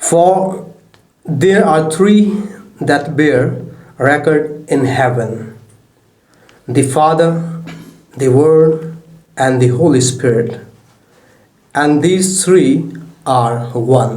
For there are three that bear record in heaven, the Father, the Word, and the Holy Spirit, and these three are one.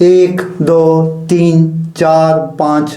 1 2 3 4 5,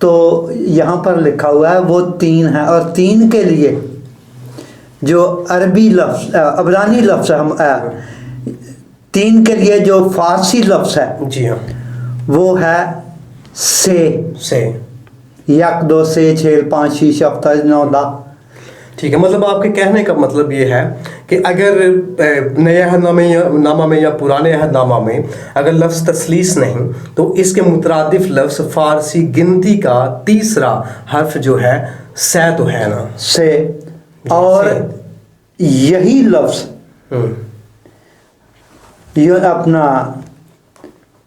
تو یہاں پر لکھا ہوا ہے وہ 3 ہے، اور 3 کے لیے جو عربی لفظ عبرانی لفظ ہے، 3 کے لیے جو فارسی لفظ ہے جی ہاں، وہ ہے سے 1 2 سے 6 5 6 7 9 10۔ ٹھیک ہے، مطلب آپ کے کہنے کا مطلب یہ ہے کہ اگر نئے عہد نامہ میں یا پرانے عہد نامہ میں اگر لفظ تثلیث نہیں تو اس کے مترادف لفظ فارسی گنتی کا تیسرا حرف جو ہے سے تو ہے نا، سے، اور یہی لفظ یہ اپنا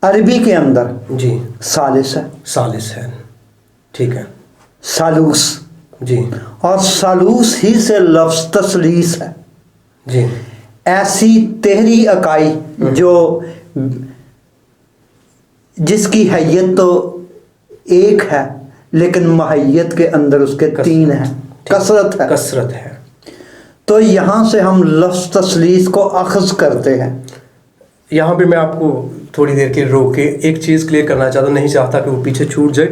عربی کے اندر جی ثالث ہے، ثالث ہے، ٹھیک ہے ثالوث، جی اور ثالوث ہی سے لفظ تثلیث ہے۔ جی ایسی تہری اکائی جو جس کی حیت تو ایک ہے لیکن ماہیت کے اندر اس کے 3 ہیں، کثرت ہے، کثرت ہے۔ تو یہاں سے ہم لفظ تثلیث کو اخذ کرتے ہیں۔ یہاں پہ میں آپ کو تھوڑی دیر کے روک کے ایک چیز کلیئر کرنا چاہتا ہوں، نہیں چاہتا کہ وہ پیچھے چھوٹ جائے۔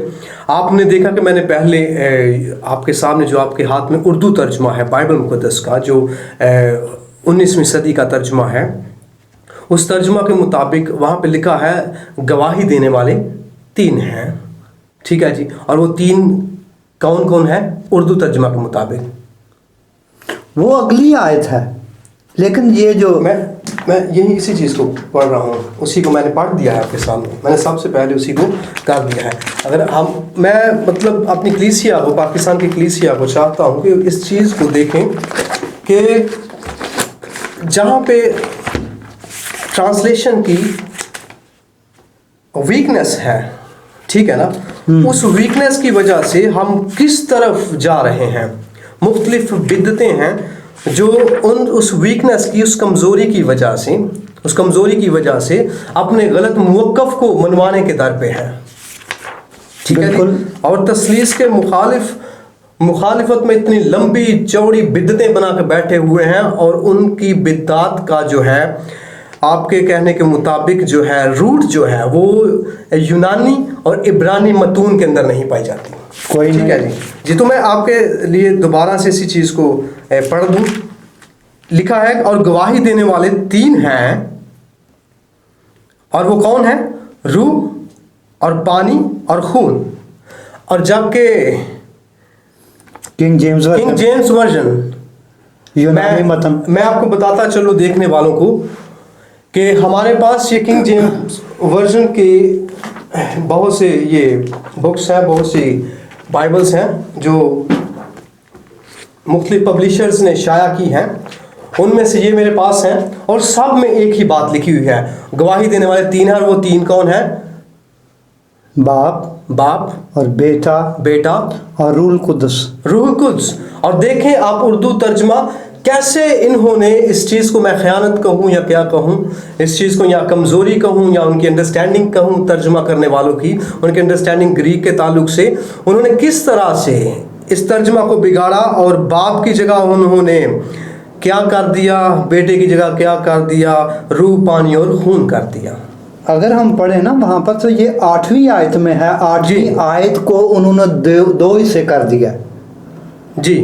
آپ نے دیکھا کہ میں نے پہلے آپ کے سامنے جو آپ کے ہاتھ میں اردو ترجمہ ہے بائبل مقدس کا، جو 19ویں صدی کا ترجمہ ہے، اس ترجمہ کے مطابق وہاں پہ لکھا ہے گواہی دینے والے 3 ہیں، ٹھیک ہے جی، اور وہ 3 کون کون ہیں اردو ترجمہ کے مطابق؟ وہ اگلی آیت ہے، لیکن یہ جو میں یہی اسی چیز کو پڑھ رہا ہوں، اسی کو میں نے پڑھ دیا ہے آپ کے سامنے، میں نے سب سے پہلے اسی کو کر دیا ہے۔ اگر میں مطلب اپنی کلیسیا کو، پاکستان کی کلیسیا کو چاہتا ہوں کہ اس چیز کو دیکھیں کہ جہاں پہ ٹرانسلیشن کی ویکنس ہے، ٹھیک ہے نا، اس ویکنس کی وجہ سے ہم کس طرف جا رہے ہیں، مختلف بدعتیں ہیں جو اس ویکنس کی، اس کمزوری کی وجہ سے اپنے غلط موقف کو منوانے کے در پہ ہیں، ٹھیک ہے جی، اور تثلیث کے مخالفت میں اتنی لمبی چوڑی بدعتیں بنا کے بیٹھے ہوئے ہیں، اور ان کی بدعات کا جو ہے آپ کے کہنے کے مطابق جو ہے روٹ جو ہے وہ یونانی اور عبرانی متون کے اندر نہیں پائی جاتی، ٹھیک ہے جی۔ تو میں آپ کے لیے دوبارہ سے اسی چیز کو پڑھ دوں۔ لکھا ہے اور گواہی دینے والے 3 ہیں، اور وہ کون ہیں؟ روح اور پانی اور خون۔ اور جبکہ کنگ جیمز ورژن، یونانی متن، میں آپ کو بتاتا چلو دیکھنے والوں کو کہ ہمارے پاس یہ کنگ جیمز ورژن کے بہت سے یہ بکس ہیں، بہت سی بائبلز ہیں جو مختلف پبلیشرز نے شائع کی ہیں، ان میں سے یہ میرے پاس ہیں، اور سب میں ایک ہی بات لکھی ہوئی ہے، گواہی دینے والے 3 ہیں، اور وہ 3 کون ہیں؟ باپ اور بیٹا اور روح القدس۔ اور دیکھیں آپ اردو ترجمہ کیسے انہوں نے اس چیز کو، میں خیانت کہوں یا کیا کہوں، اس چیز کو یا کمزوری کہوں یا ان کی انڈرسٹینڈنگ کہوں ترجمہ کرنے والوں کی، ان کی انڈرسٹینڈنگ گریک کے تعلق سے انہوں نے کس طرح سے اس ترجمہ کو بگاڑا، اور باپ کی جگہ انہوں نے کیا کر دیا، بیٹے کی جگہ کیا کر دیا، روح پانی اور خون کر دیا۔ اگر ہم پڑھیں نا وہاں پر تو یہ 8ویں آیت میں ہے، 8ویں آیت کو انہوں نے 2 حصے کر دیا جی،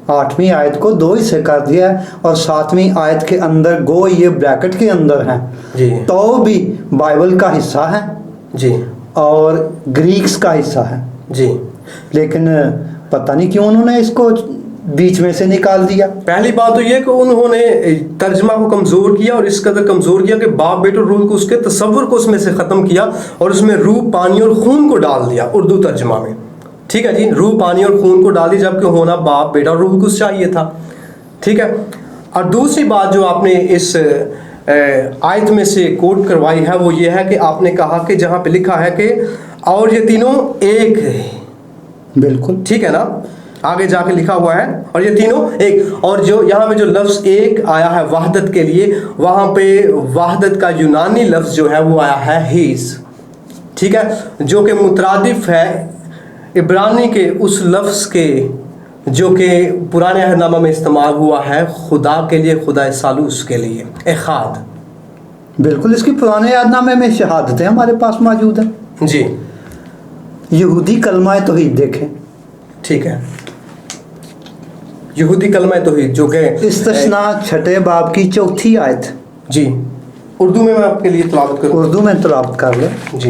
8ویں آیت کو 2 حصے کر دیا ہے، اور 7ویں آیت کے اندر گو یہ بریکٹ کے اندر ہیں جی، تو بھی بائبل کا حصہ ہے جی، اور گریکس کا حصہ ہے جی، لیکن پتہ نہیں کیوں انہوں نے اس کو بیچ میں سے نکال دیا۔ پہلی بات تو یہ کہ انہوں نے ترجمہ کو کمزور کیا، اور اس قدر کمزور کیا کہ باپ بیٹے اور روح کو، اس کے تصور کو اس میں سے ختم کیا، اور اس میں روح پانی اور خون کو ڈال دیا اردو ترجمہ میں، ٹھیک ہے جی، روح پانی اور خون کو ڈال دیا، جبکہ ہونا باپ بیٹا اور روح کو چاہیے تھا، ٹھیک ہے۔ اور دوسری بات جو آپ نے اس آیت میں سے کوٹ کروائی ہے وہ یہ ہے کہ آپ نے کہا کہ جہاں پہ لکھا ہے کہ اور یہ تینوں ایک ہے، بالکل ٹھیک ہے نا، آگے جا کے لکھا ہوا ہے اور یہ تینوں ایک، اور جو یہاں پہ جو لفظ ایک آیا ہے وحدت کے لیے، وہاں پہ وحدت کا یونانی لفظ جو ہے وہ آیا ہے ہیز، ٹھیک ہے، جو کہ مترادف ہے عبرانی کے اس لفظ کے جو کہ پرانے عہد نامہ میں استعمال ہوا ہے خدا کے لیے، خدا ثالوث کے لیے، احاد۔ بالکل، اس کی پرانے عہد نامے میں شہادتیں ہمارے پاس موجود ہیں۔ جی، یہودی کلمہ توحید دیکھیں، ٹھیک ہے، یہودی کلمہ توحید جو کہ استثناء چھٹے باب کی 4 آیت، جی اردو میں آپ کے لیے تلاوت کروں؟ اردو میں تلاوت کر لیں۔ جی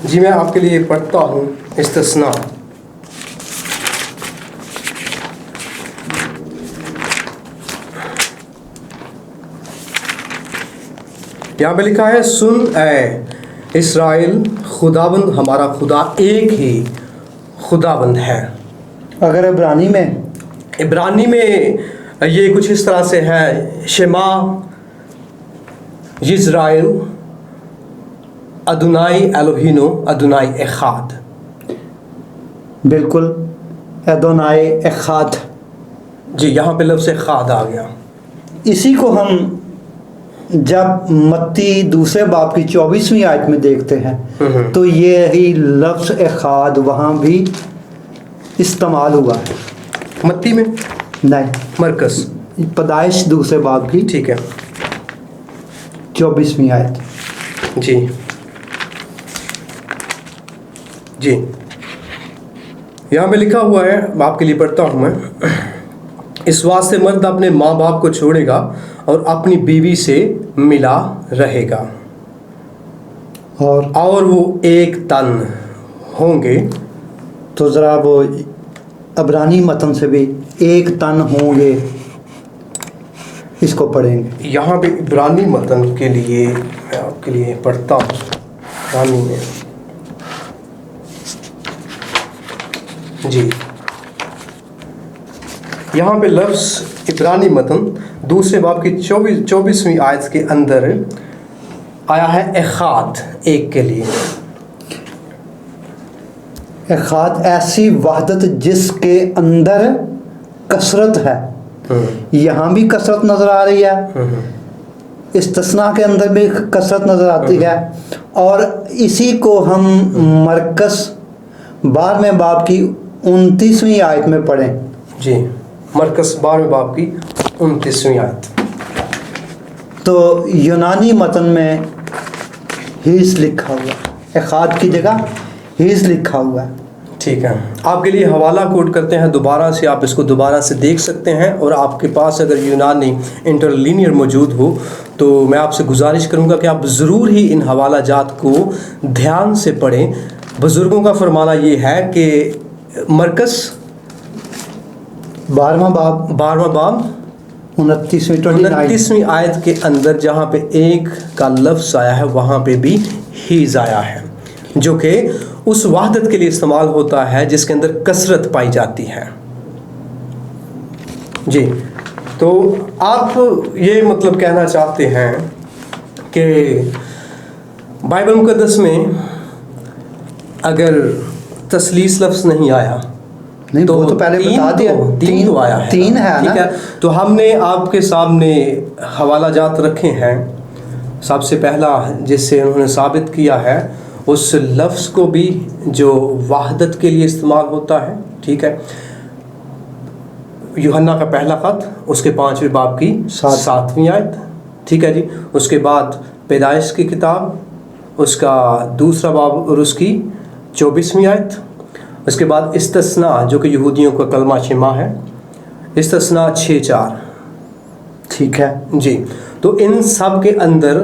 جی میں آپ کے لیے پڑھتا ہوں استثناء۔ یہاں پہ لکھا ہے، سن اے اسرائیل، خداوند ہمارا خدا ایک ہی خداوند ہے۔ اگر عبرانی میں یہ کچھ اس طرح سے ہے، شما یزرائیل ادونائی الوہینو ادونائی اخاد۔ بالکل، ادونائی اخاد، جی یہاں پہ لفظ اخاد آ گیا۔ اسی کو ہم جب متی 2 باب کی 24ویں آیت میں دیکھتے ہیں تو یہی لفظ اخاد وہاں بھی استعمال ہوا ہے۔ متی میں نہیں، مرکز، پیدائش 2 باب کی ٹھیک ہے 24ویں آیت۔ جی جی یہاں پہ لکھا ہوا ہے، آپ کے لیے پڑھتا ہوں میں، اس واسطے مرد اپنے ماں باپ کو چھوڑے گا اور اپنی بیوی سے ملا رہے گا اور وہ ایک تن ہوں گے۔ تو ذرا وہ عبرانی متن سے بھی ایک تن ہوں گے، اس کو پڑھیں گے۔ یہاں پہ عبرانی متن کے لیے میں آپ کے لیے پڑھتا ہوں، عبرانی میں جی یہاں پہ لفظ عبرانی متن 2 باب کی 24ویں آیت کے اندر آیا ہے اخاد، ایک کے لیے۔ اخاد ایسی وحدت جس کے اندر کثرت ہے، یہاں بھی کثرت نظر آ رہی ہے، استثناء کے اندر بھی کثرت نظر آتی ہے، اور اسی کو ہم مرکز 12ویں باب کی 29ویں آیت میں پڑھیں۔ جی مرکز 12ویں باب کی 29ویں آیت۔ تو یونانی متن میں ہیز لکھا ہوا ہے، اخاد کی جگہ ہیز لکھا ہوا ہے۔ ٹھیک ہے، آپ کے لیے حوالہ کوٹ کرتے ہیں دوبارہ سے، آپ اس کو دوبارہ سے دیکھ سکتے ہیں، اور آپ کے پاس اگر یونانی انٹرلینئر موجود ہو تو میں آپ سے گزارش کروں گا کہ آپ ضرور ہی ان حوالہ جات کو دھیان سے پڑھیں۔ بزرگوں کا فرمانا یہ ہے کہ مرکز 12واں باب 29ویں آیت کے اندر جہاں پہ ایک کا لفظ آیا ہے وہاں پہ بھی ہیز آیا ہے، جو کہ اس وحدت کے لیے استعمال ہوتا ہے جس کے اندر کثرت پائی جاتی ہے۔ جی تو آپ یہ مطلب کہنا چاہتے ہیں کہ بائبل مقدس میں اگر تثلیث لفظ نہیں آیا نہیں، وہ تو پہلے بتا دیا، تین تو آیا ہے، تین ہے ٹھیک ہے۔ تو ہم نے آپ کے سامنے حوالہ جات رکھے ہیں۔ سب سے پہلا جس سے انہوں نے ثابت کیا ہے اس لفظ کو بھی جو وحدت کے لیے استعمال ہوتا ہے، ٹھیک ہے، یوحنا کا پہلا خط اس کے 5ویں باب کی 7ویں آیت، ٹھیک ہے جی۔ اس کے بعد پیدائش کی کتاب اس کا 2 باب اور اس کی 24ویں آیت۔ اس کے بعد استثناء جو کہ یہودیوں کا کلمہ شما ہے، استثناء 6:4، ٹھیک ہے جی۔ تو ان سب کے اندر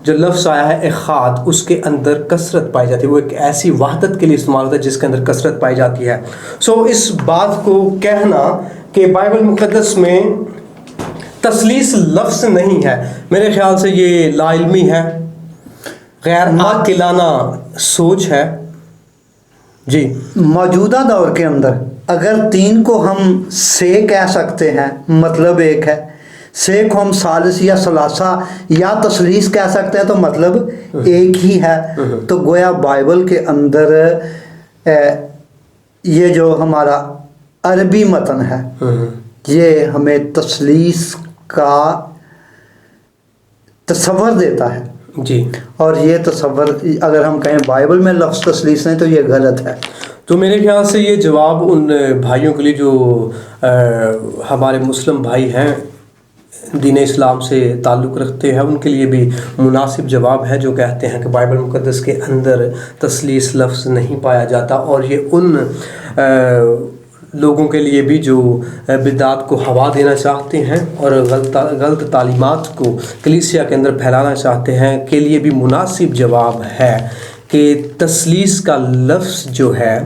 جو لفظ آیا ہے اخاد، اس کے اندر کثرت پائی جاتی ہے، وہ ایک ایسی وحدت کے لیے استعمال ہوتا ہے جس کے اندر کثرت پائی جاتی ہے۔ اس بات کو کہنا کہ بائبل مقدس میں تثلیث لفظ نہیں ہے، میرے خیال سے یہ لا علمی ہے، غیر عاقلانہ سوچ ہے۔ جی موجودہ دور کے اندر اگر 3 کو ہم سے کہہ سکتے ہیں، مطلب ایک ہے، سے کو ہم ثالث یا ثلاثہ یا تثلیث کہہ سکتے ہیں تو مطلب ایک ہی ہے، تو گویا بائبل کے اندر یہ جو ہمارا عربی متن ہے یہ ہمیں تثلیث کا تصور دیتا ہے، جی۔ اور یہ تصور اگر ہم کہیں بائبل میں لفظ تثلیث نہیں تو یہ غلط ہے۔ تو میرے خیال سے یہ جواب ان بھائیوں کے لیے جو ہمارے مسلم بھائی ہیں دین اسلام سے تعلق رکھتے ہیں ان کے لیے بھی مناسب جواب ہے جو کہتے ہیں کہ بائبل مقدس کے اندر تثلیث لفظ نہیں پایا جاتا، اور یہ ان لوگوں کے لیے بھی جو بدعات کو ہوا دینا چاہتے ہیں اور غلط تعلیمات کو کلیسیا کے اندر پھیلانا چاہتے ہیں کے لیے بھی مناسب جواب ہے کہ تثلیث کا لفظ جو ہے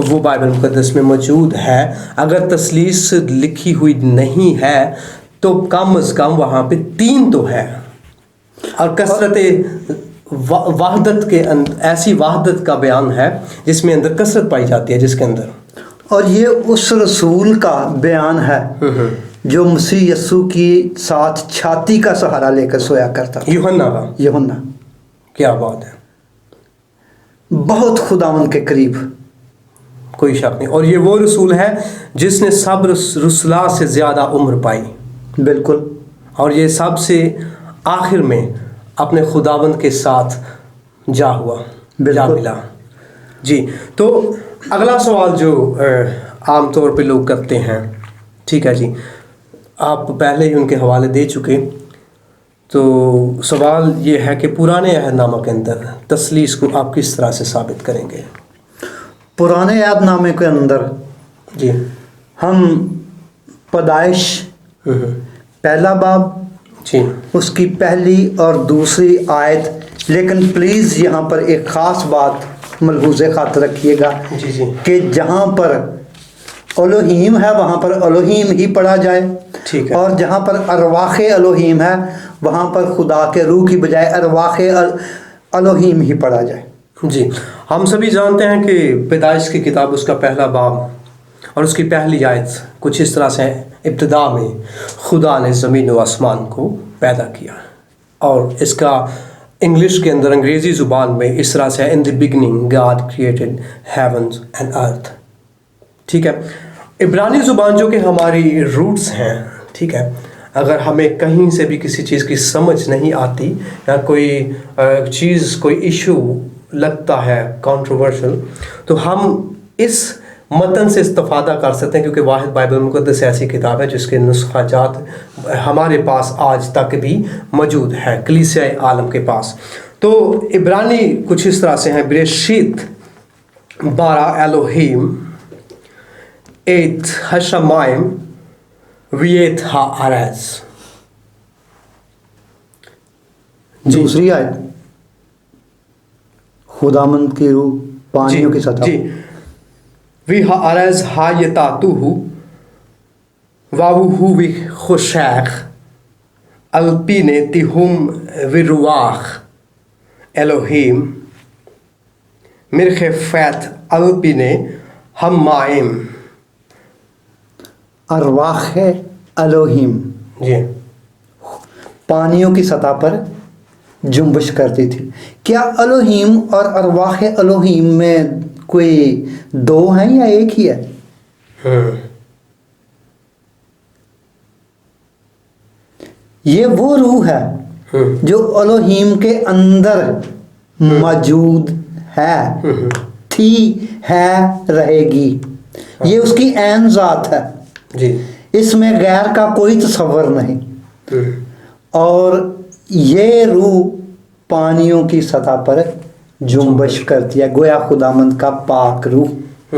وہ بائبل مقدس میں موجود ہے۔ اگر تثلیث لکھی ہوئی نہیں ہے تو کم از کم وہاں پہ 3 تو ہے، اور کثرت وحدت کے ایسی وحدت کا بیان ہے جس میں اندر کثرت پائی جاتی ہے، جس کے اندر، اور یہ اس رسول کا بیان ہے جو مسیح یسوع کی ساتھ چھاتی کا سہارا لے کر سویا کرتا تھا، یوحنا کا۔ یوحنا کیا بات ہے، بہت خداوند کے قریب، کوئی شک نہیں، اور یہ وہ رسول ہے جس نے سب رسلا سے زیادہ عمر پائی، بالکل، اور یہ سب سے آخر میں اپنے خداوند کے ساتھ جا ہوا، جا ملا۔ جی، تو اگلا سوال جو عام طور پہ لوگ کرتے ہیں، ٹھیک ہے جی، آپ پہلے ہی ان کے حوالے دے چکے، تو سوال یہ ہے کہ پرانے عہد نامہ کے اندر تثلیث کو آپ کس طرح سے ثابت کریں گے؟ پرانے عہد نامے کے اندر جی، ہم پیدائش پہلا باب، جی، اس کی پہلی اور دوسری آیت، لیکن پلیز یہاں پر ایک خاص بات ملحوظ خاطر رکھیے گا جی، جی، کہ جہاں پر الوہیم ہے وہاں پر الوہیم ہی پڑھا جائے، ٹھیک ہے، اور جہاں پر ارواح الوہیم ہے وہاں پر خدا کے روح کی بجائے ارواح الوہیم ہی پڑھا جائے۔ جی، ہم سبھی جانتے ہیں کہ پیدائش کی کتاب اس کا پہلا باب اور اس کی پہلی آیت کچھ اس طرح سے ہے، ابتدا میں خدا نے زمین و آسمان کو پیدا کیا، اور اس کا انگلش کے اندر، انگریزی زبان میں اس طرح سے ہے، in the beginning God created heavens and earth, ٹھیک ہے۔ عبرانی زبان جو کہ ہماری روٹس ہیں، ٹھیک ہے، اگر ہمیں کہیں سے بھی کسی چیز کی سمجھ نہیں آتی یا کوئی چیز، کوئی ایشو لگتا ہے کانٹروورشل، تو ہم اس متن سے استفادہ کر سکتے ہیں، کیونکہ واحد بائبل مقدس ایسی کتاب ہے جس کے نسخہ جات ہمارے پاس آج تک بھی موجود ہے، کلیسیہ عالم کے پاس۔ تو عبرانی کچھ اس طرح سے ہیں، بریشیت 12 الوہیم 8 ہشمائم ویت ہا ارز۔ دوسری آیت خداوند کی روح پانیوں کی سطح، جی، وی ہا ارز ہا یتاتو واو وی خوشیخ الپینے تیہم وی رواخ الوہیم مرخ فیت الپینے ہم مائم۔ ارواح الوہیم جی، پانیوں کی سطح پر جنبش کرتی تھی۔ کیا الوہیم اور ارواح الوہیم میں کوئی 2 ہیں یا ایک ہی ہے؟ یہ وہ روح ہے جو الوہیم کے اندر موجود ہے، تھی، ہے، رہے گی، یہ اس کی عین ذات ہے، جی، اس میں غیر کا کوئی تصور نہیں، اور یہ روح پانیوں کی سطح پر جنبش کرتی ہے، گویا خداوند کا پاک روح۔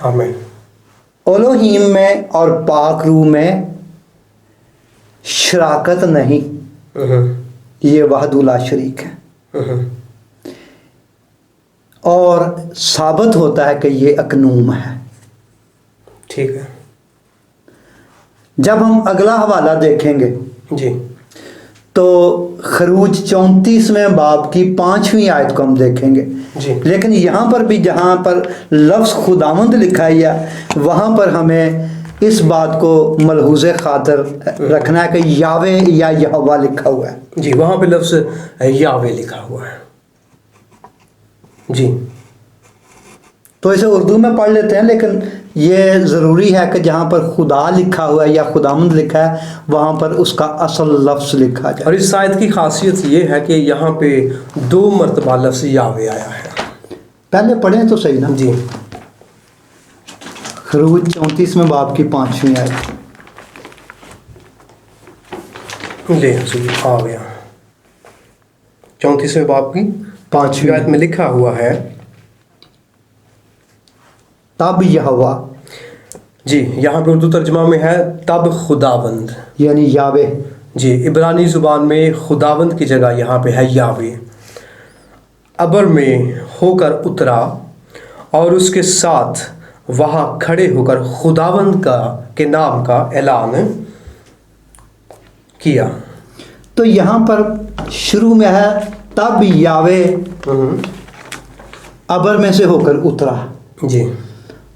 آمین۔ الوہیم میں اور پاک روح میں شراکت نہیں، یہ وحدہ لا شریک ہے، اور ثابت ہوتا ہے کہ یہ اکنوم ہے۔ ٹھیک ہے، جب ہم اگلا حوالہ دیکھیں گے جی، تو خروج 34ویں باب کی 5ویں آیت کو ہم دیکھیں گے، جی، لیکن یہاں پر بھی جہاں پر لفظ خداوند لکھا ہے وہاں پر ہمیں اس بات کو ملحوظ خاطر رکھنا ہے کہ یاوے یا یہوہ لکھا ہوا ہے۔ جی، وہاں پہ لفظ یاوے لکھا ہوا ہے۔ جی، تو اسے اردو میں پڑھ لیتے ہیں، لیکن یہ ضروری ہے کہ جہاں پر خدا لکھا ہوا ہے یا خداوند لکھا ہے وہاں پر اس کا اصل لفظ لکھا جائے۔ اور اس آیت کی خاصیت یہ ہے کہ یہاں پہ 2 مرتبہ لفظ یاوے آیا ہے۔ پہلے پڑھیں تو صحیح نا، جی، خروج 34ویں باب کی 5ویں آیت۔ لے حضور آ گیا 34ویں باب کی 5ویں آیت میں لکھا ہوا ہے تب یہوہ، جی یہاں پہ اردو ترجمہ میں ہے تب خداوند، یعنی یاوے. جی عبرانی زبان میں خداوند کی جگہ یہاں پہ ہے یاوے، ابر میں ہو کر اترا اور اس کے ساتھ وہاں کھڑے ہو کر خداوند کے نام کا اعلان کیا. تو یہاں پر شروع میں ہے تب یاوے ابر میں سے ہو کر اترا، جی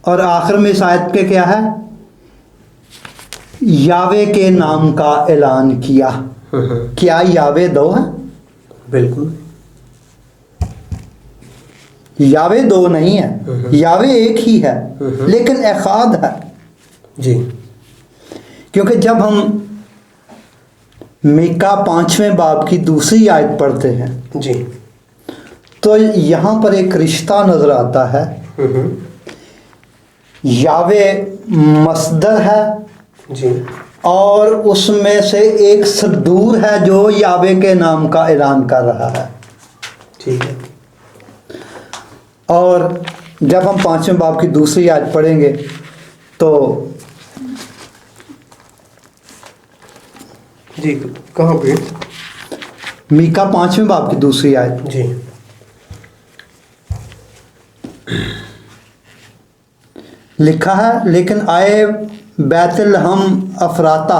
اور آخر میں اس آیت کے کیا ہے؟ یاوے کے نام کا اعلان کیا. کیا یاوے دو ہے؟ بالکل یاوے دو نہیں ہے، یاوے ایک ہی ہے، لیکن احاد ہے. جی کیونکہ جب ہم میکا 5ویں باب کی دوسری آیت پڑھتے ہیں جی تو یہاں پر ایک رشتہ نظر آتا ہے. یاوے مصدر ہے جی اور اس میں سے ایک صدور ہے جو یاوے کے نام کا اعلان کر رہا ہے. ٹھیک ہے. اور جب ہم 5ویں باب کی دوسری آیت پڑھیں گے تو جی کہاں پہ؟ میکا 5ویں باب کی دوسری آیت. جی لکھا ہے لیکن آئے بیت الحم افراتا،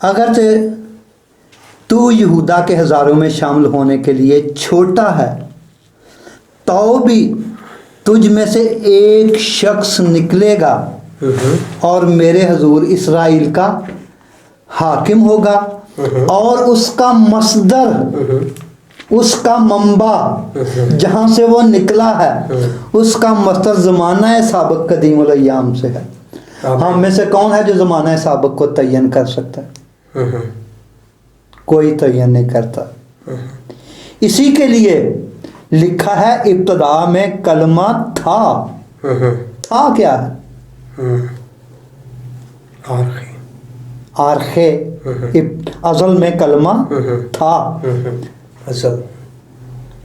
اگرچہ تو یہودا کے ہزاروں میں شامل ہونے کے لیے چھوٹا ہے تو بھی تجھ میں سے ایک شخص نکلے گا اور میرے حضور اسرائیل کا حاکم ہوگا، اور اس کا مصدر، اس کا منبع جہاں سے وہ نکلا ہے، اس کا مصدر زمانہ سابق قدیم الیام سے ہے. ہم میں سے کون ہے جو زمانہ سابق کو تعین کر سکتا ہے؟ کوئی تعین نہیں کرتا. اسی کے لیے لکھا ہے ابتدا میں کلمہ تھا. تھا کیا ہے؟ آرخے. ازل میں کلمہ تھا،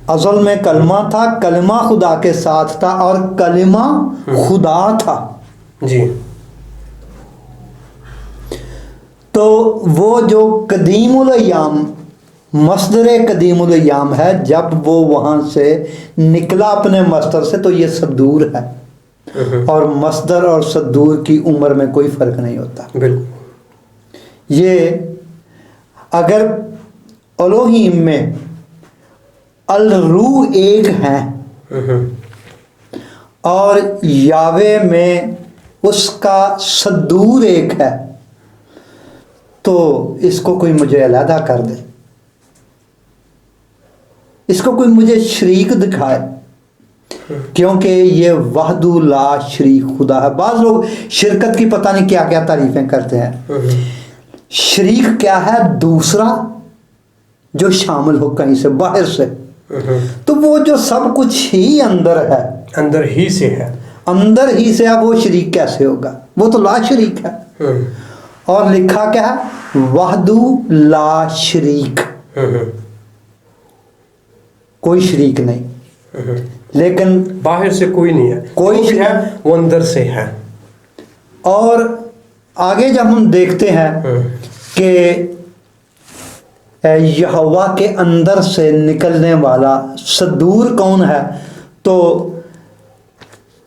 ازل میں کلمہ تھا، کلمہ خدا کے ساتھ تھا اور کلمہ خدا تھا. جی تو وہ جو قدیم الایام، مصدر قدیم الایام ہے، جب وہ وہاں سے نکلا اپنے مصدر سے تو یہ صدور ہے. اور مصدر اور صدور کی عمر میں کوئی فرق نہیں ہوتا. بالکل. یہ اگر الوہیم میں الروح ایک ہیں اور یاوے میں اس کا صدور ایک ہے تو اس کو کوئی مجھے علیحدہ کر دے، اس کو کوئی مجھے شریک دکھائے، کیونکہ یہ وحدہ لا شریک خدا ہے. بعض لوگ شرکت کی پتہ نہیں کیا کیا تعریفیں کرتے ہیں. شریک کیا ہے؟ دوسرا جو شامل ہو کہیں سے باہر سے. تو وہ جو سب کچھ ہی اندر ہے، اندر ہی سے ہے، اندر ہی سے ہے، وہ شریک کیسے ہوگا؟ وہ تو لا شریک ہے. اور لکھا کیا ہے؟ وحدہ لا شریک، کوئی شریک نہیں. لیکن باہر سے کوئی نہیں ہے، کوئی بھی ہے وہ اندر سے ہے. اور آگے جب ہم دیکھتے ہیں کہ یہوہ کے اندر سے نکلنے والا صدور کون ہے تو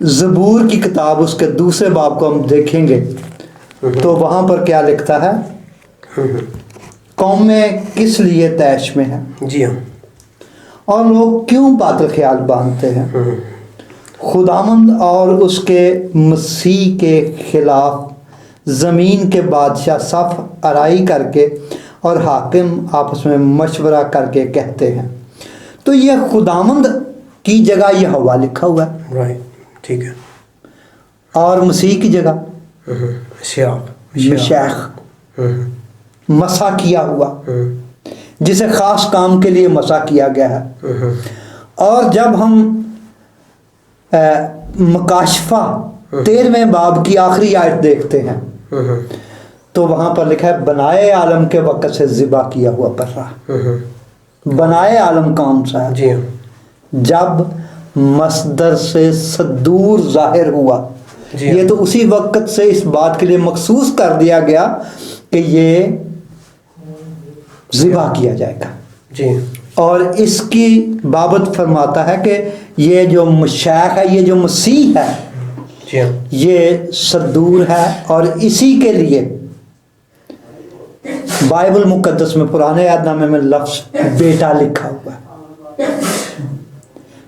زبور کی کتاب اس کے دوسرے باب کو ہم دیکھیں گے تو وہاں پر کیا لکھتا ہے؟ قومیں کس لیے طیش میں ہیں. جی ہاں. اور لوگ کیوں باطل خیال باندھتے ہیں؟ خداوند اور اس کے مسیح کے خلاف زمین کے بادشاہ صف آرائی کر کے اور حاکم آپس میں مشورہ کر کے کہتے ہیں. تو یہ خداوند کی جگہ یہوہ لکھا ہوا ہے، رائٹ. ٹھیک ہے. اور مسیح کی جگہ مشیخ، مسا کیا ہوا، جسے خاص کام کے لیے مسا کیا گیا ہے. اور جب ہم مکاشفہ 13ویں باب کی آخری آیت دیکھتے ہیں تو وہاں پر لکھا ہے بنائے عالم کے وقت سے ذبح کیا ہوا پر رہا. بنائے عالم کون سا ہے؟ جی ہاں. جب مصدر سے صدور ظاہر ہوا. جی. یہ تو اسی وقت سے اس بات کے لیے مخصوص کر دیا گیا کہ یہ ذبح کیا جائے گا. جی. اور اس کی بابت فرماتا ہے کہ یہ جو مشیخ ہے، یہ جو مسیح ہے، جی ہاں. یہ صدور ہے. اور اسی کے لیے بائبل مقدس میں پرانے عہد نامے میں لفظ بیٹا لکھا ہوا ہے.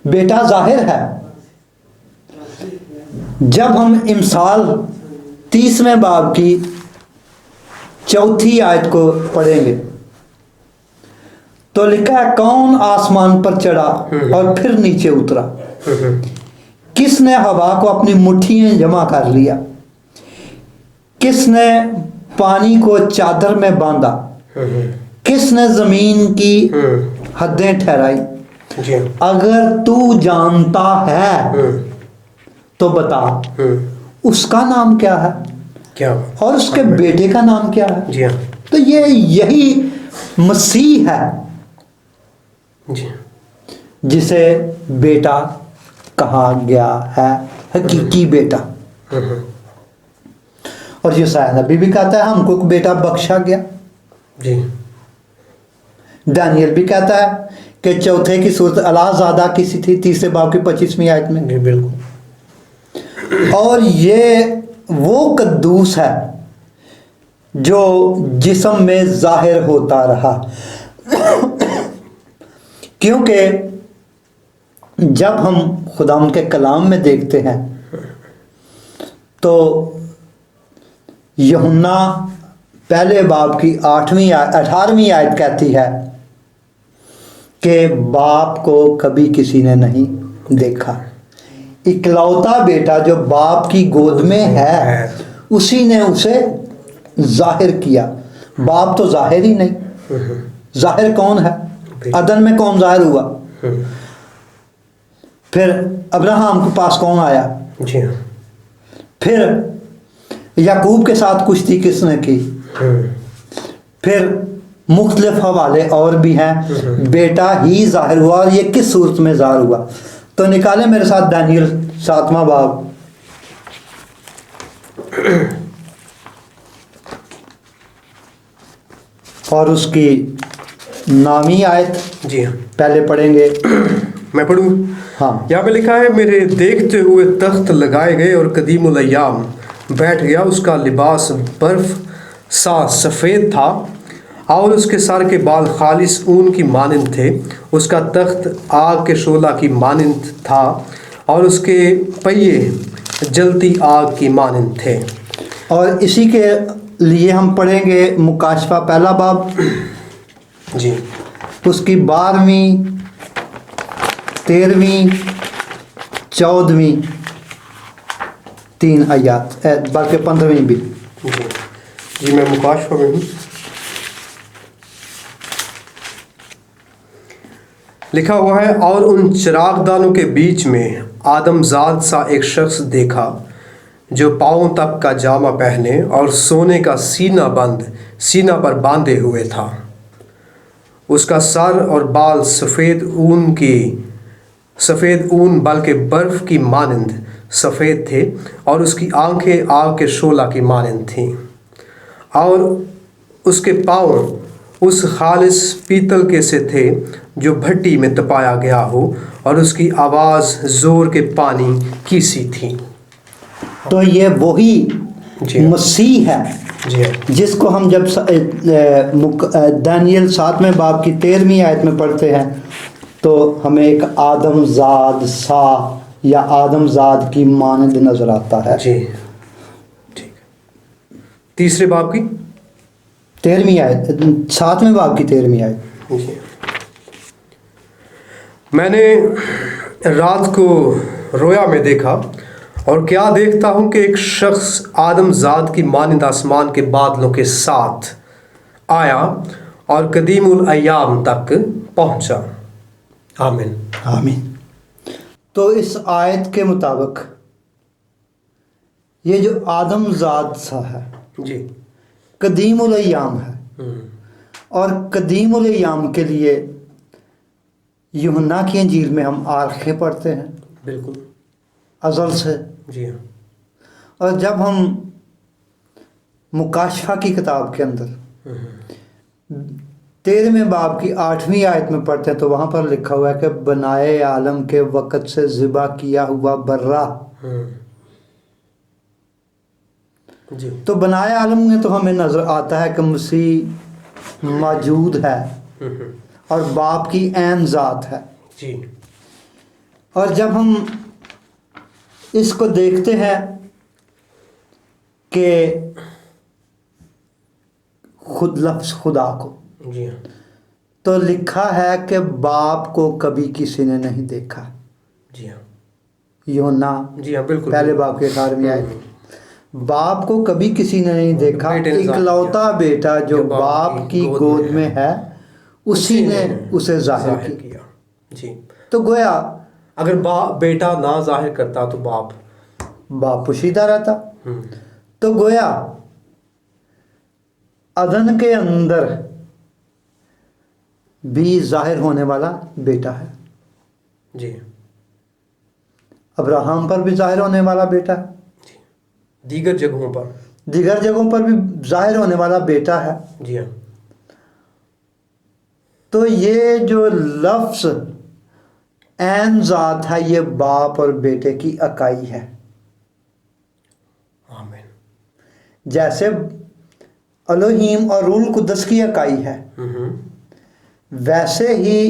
بیٹا ظاہر ہے. جب ہم امثال 30ویں باب کی 4 آیت کو پڑھیں گے تو لکھا ہے کون آسمان پر چڑھا اور پھر نیچے اترا، کس نے ہوا کو اپنی مٹھی میں جمع کر لیا، کس نے پانی کو چادر میں باندھا، کس نے زمین کی حدیں ٹھہرائی. جی. اگر تو جانتا ہے تو بتا اس کا نام کیا ہے کیا اور اس کے بیٹے کا نام کیا ہے. جی ہاں. تو یہی مسیح ہے جی. جسے بیٹا کہا گیا ہے، حقیقی بیٹا. اور یسوع نبی بھی کہتا ہے ہم کو بیٹا بخشا گیا. جی. دانیل بھی کہتا ہے کہ چوتھے کی صورت اللہ زادہ کی سی تھی 3 باب کی 25ویں آیت میں. جی بالکل. اور یہ وہ قدوس ہے جو جسم میں ظاہر ہوتا رہا، کیونکہ جب ہم خدا ان کے کلام میں دیکھتے ہیں تو یوحنا پہلے باب کی 18ویں آیت کہتی ہے کہ باپ کو کبھی کسی نے نہیں دیکھا. اکلوتا بیٹا جو باپ کی گود میں ہے اسی نے اسے ظاہر کیا. باپ تو ظاہر ہی نہیں. ظاہر کون ہے؟ عدن میں کون ظاہر ہوا؟ پھر ابراہم کے پاس کون آیا؟ جی ہاں. پھر یعقوب کے ساتھ کشتی کس نے کی؟ پھر مختلف حوالے اور بھی ہیں. بیٹا ہی ظاہر ہوا. اور یہ کس صورت میں ظاہر ہوا؟ تو نکالے میرے ساتھ دانیل 7واں باب اور اس کی 9ویں آیت. جی ہاں. پہلے پڑھیں گے. میں پڑھوں؟ ہاں. یہاں پہ لکھا ہے میرے دیکھتے ہوئے تخت لگائے گئے اور قدیم الایام بیٹھ گیا. اس کا لباس برف سا سفید تھا اور اس کے سر کے بال خالص اون کی مانند تھے. اس کا تخت آگ کے شعلہ کی مانند تھا اور اس کے پہیے جلتی آگ کی مانند تھے. اور اسی کے لیے ہم پڑھیں گے مکاشفہ پہلا باب. جی. اس کی 12ویں 13ویں 14ویں 3 آیات بلکہ 15ویں بھی. جی میں مکاشفہ میں ہوں. لکھا ہوا ہے اور ان چراغ دانوں کے بیچ میں آدم زاد سا ایک شخص دیکھا جو پاؤں تک کا جامہ پہنے اور سونے کا سینہ پر باندھے ہوئے تھا. اس کا سر اور بال سفید اون بلکہ برف کی مانند سفید تھے اور اس کی آنکھیں آگ کے شعلہ کی مانند تھیں. اور اس کے پاؤں اس خالص پیتل کے سے تھے جو بھٹی میں تپایا گیا ہو اور اس کی آواز زور کے پانی کی سی تھی. تو یہ وہی مسیح ہے جس کو ہم جب دانیل 7ویں باب کی 13ویں آیت میں پڑھتے ہیں تو ہمیں ایک آدم زاد سا یا آدم زاد کی مانند نظر آتا ہے. جی ٹھیک. 3 باب کی 13ویں آیت 7ویں باب کی 13ویں آیت. جی. میں نے رات کو رویا میں دیکھا اور کیا دیکھتا ہوں کہ ایک شخص آدم زاد کی مانند آسمان کے بادلوں کے ساتھ آیا اور قدیم الایام تک پہنچا. آمین. آمین. تو اس آیت کے مطابق یہ جو آدم زاد سا ہے جی قدیم الایام ہے، اور قدیم الایام کے لیے یوحنا کی انجیل میں ہم آرخیں پڑھتے ہیں بالکل ازل سے، جی ہاں اور جب ہم مکاشفہ کی کتاب کے اندر 13ویں باب کی 8ویں آیت میں پڑھتے ہیں تو وہاں پر لکھا ہوا ہے کہ بنائے عالم کے وقت سے ذبح کیا ہوا برہ. جی تو بنائے عالم میں تو ہمیں نظر آتا ہے کہ مسیح موجود ہے اور باپ کی عین ذات ہے. جی اور جب ہم اس کو دیکھتے ہیں کہ خود لفظ خدا کو، جی ہاں تو لکھا ہے کہ باپ کو کبھی کسی نے نہیں دیکھا. جی ہاں یوحنا جی ہاں بالکل پہلے باب کے 18ویں آیت، باپ کو کبھی کسی نے نہیں دیکھا، بیٹے نے ظاہر اکلوتا کیا، بیٹا جو جو باپ کی گود میں ہے اسی نے اسے ظاہر کی. کیا. جی تو گویا اگر بیٹا نہ ظاہر کرتا تو باپ پوشیدہ رہتا. ہم، تو گویا عدن کے اندر بھی ظاہر ہونے والا بیٹا ہے، جی ابراہیم پر بھی ظاہر ہونے والا بیٹا ہے، دیگر جگہوں پر. دیگر جگہوں پر بھی ظاہر ہونے والا بیٹا ہے. جی ہاں تو یہ جو لفظ عین ذات ہے یہ باپ اور بیٹے کی اکائی ہے. آمین. جیسے الوہیم اور روح القدس کی اکائی ہے، ہم، ویسے ہی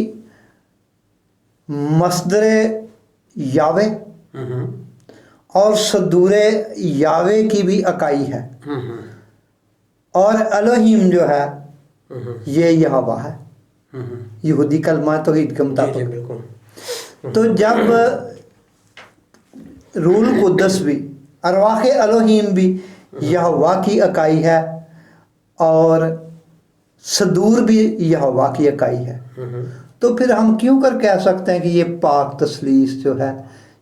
مصدر یاوے ہم، اور صدور یاوے کی بھی اکائی ہے، ہم، اور الوہیم جو ہے ہم، یہ یہوہ ہے، ہم، یہودی کلمہ توحید کے جی مطابق. بالکل. تو جب روح القدس بھی، ارواح الوہیم بھی یہوہ کی اکائی ہے اور صدور بھی یہوہ کی اکائی ہے، ہم، تو پھر ہم کیوں کر کہہ سکتے ہیں کہ یہ پاک تثلیث جو ہے